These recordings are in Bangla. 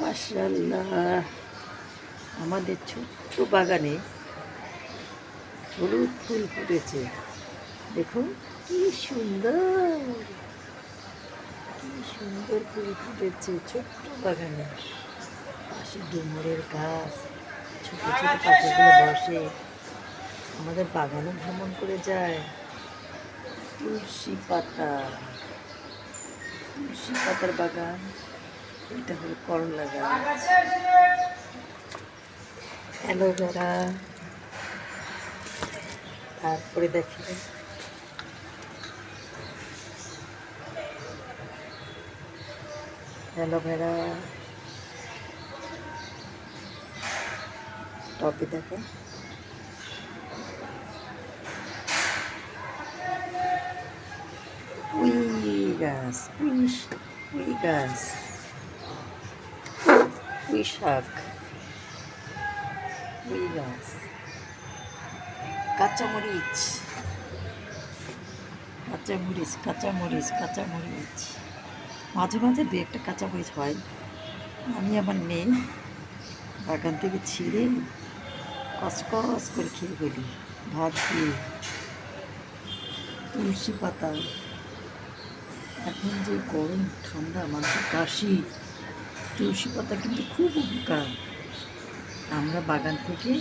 মাশাআল্লাহ, আমাদের ছোট্ট বাগানে হলুদ ফুল ফুটেছে। দেখুন কি সুন্দর, কি সুন্দর ফুল ফুটেছে ছোট্ট বাগানে। পাশে ডুমুরের গাছ, ছোট ছোট পাখিগুলো বসে, আমাদের বাগানে ভ্রমণ করে যায়। তুলসী পাতা, তুলসী পাতার বাগান। এটা হলো করলা গাছ, অ্যালোভেরা। তারপরে দেখেন অ্যালোভেরা টবে দেখেন পুঁই গাছ, পুঁই গাছ, পুঁই শাক, পুঁই গাছ, কাঁচামরিচ, কাঁচামরিচ, কাঁচামরিচ, কাঁচামরিচ। মাঝে মাঝে দু একটা কাঁচামরিচ হয়, আমি আমার নেই, বাগান থেকে ছিঁড়ে কসকস করে খেয়ে ফেলি ভাত দিয়ে। তুলসী পাতা, এখন যে গরম ঠান্ডা মানুষের কাশি, তুলসী পাতা কিন্তু খুব উপকার। আমরা বাগান থেকে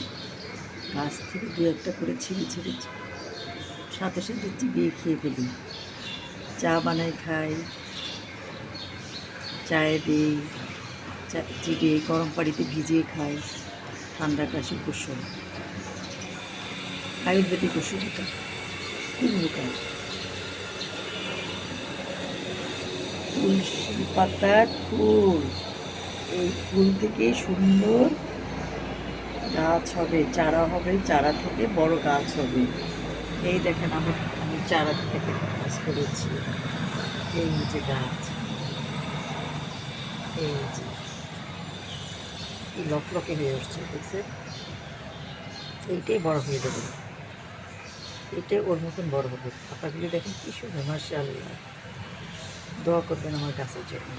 গাছ থেকে দু একটা করে ছিঁড়ে ছিঁড়ে সাথে সাথে চিবিয়ে খেয়ে ফেলি। চা বানাই খাই, চায়ে দিই, চিবিয়ে গরম পানিতে ভিজিয়ে খাই। ঠান্ডা কাশি উপশম, আয়ুর্বেদিক ওষুধ এটা খুব উপকার। তুলসী পাতার ফুল, এই ফুল থেকে সুন্দর গাছ হবে, চারা হবে, চারা থেকে বড় গাছ হবে। এই দেখেন আমি চারা থেকে গাছ করেছি। এই যে গাছ, এই যে লকলকে হয়ে আসছে, দেখছেন? এইটাই বড় হয়ে যাবে, এটাই ওর মতন বড় হবে। পাতাগুলি দেখেন কি সুন্দর, মাশাআল্লাহ। দোয়া করবেন আমার গাছের জন্য।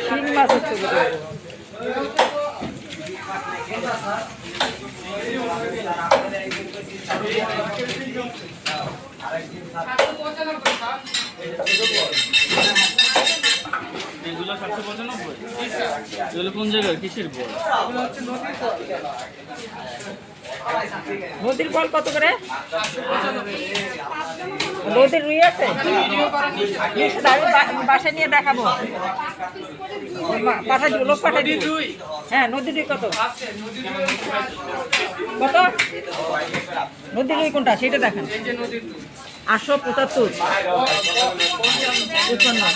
শিং মাছের ছবি দেবো। এগুলো 795, এগুলো কোন জায়গায় কিসের বল? নদীর বল কত করে? নদীর রুই আছে, বাসা নিয়ে দেখাবো। পাঠা দিব, লোক পাঠা দিব। হ্যাঁ, নদীর রুই কত কত? নদীর রুই কোনটা সেটা দেখান। 875, 55।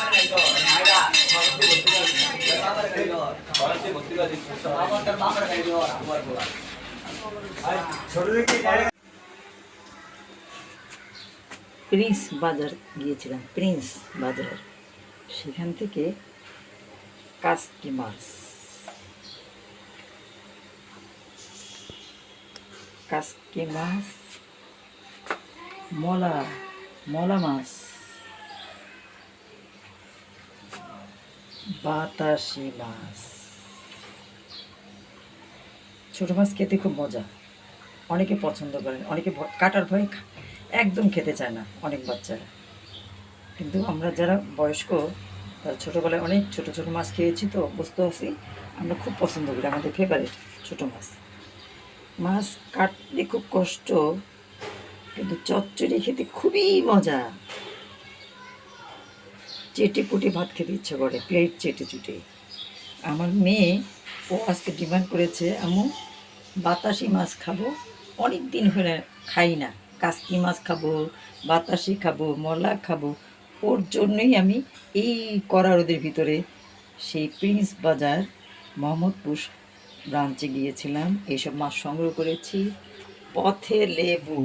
প্রিন্স বাজার গিয়েছিলাম, প্রিন্স বাজার, সেখান থেকে কাসকি মাছ, কাসকি মাছ, মলা মাছ, বাতাসি মাছ, ছোট মাছ খেতে খুব মজা। অনেকে পছন্দ করেন, অনেকে কাটার ভয়ে একদম খেতে চায় না অনেক বাচ্চারা। কিন্তু আমরা যারা বয়স্ক, তারা ছোটোবেলায় অনেক ছোট ছোট মাছ খেয়েছি তো অভ্যস্ত আছি। আমরা খুব পছন্দ করি, আমাদের ফেভারিট ছোট মাছ। মাছ কাটতে খুব কষ্ট, কিন্তু চচ্চড়ি খেতে খুবই মজা। চেটে পুটে ভাত খেতে ইচ্ছে করে, প্লেট চেটে চুটে। আমার মেয়ে, ও আজকে ডিমান্ড করেছে, আম্মু বাতাসি মাছ খাবো, অনেক দিন হলে খাই না। কাসকি মাছ খাবো, বাতাসি খাবো, মলা খাবো। ওর জন্যই আমি এই কড়া রোদের ভিতরে সেই প্রিন্স বাজার মোহাম্মদপুর ব্রাঞ্চে গিয়েছিলাম, এইসব মাছ সংগ্রহ করেছি। পথে লেবু,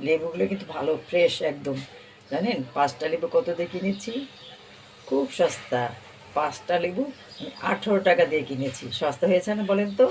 লেবুগুলো কিন্তু ভালো ফ্রেশ একদম। জানেন 5টা লেবু কত দিয়ে কিনেছি? খুব সস্তা। 5টা লেবু আমি 18 টাকা দিয়ে কিনেছি। সস্তা হয়েছে না বলেন তো?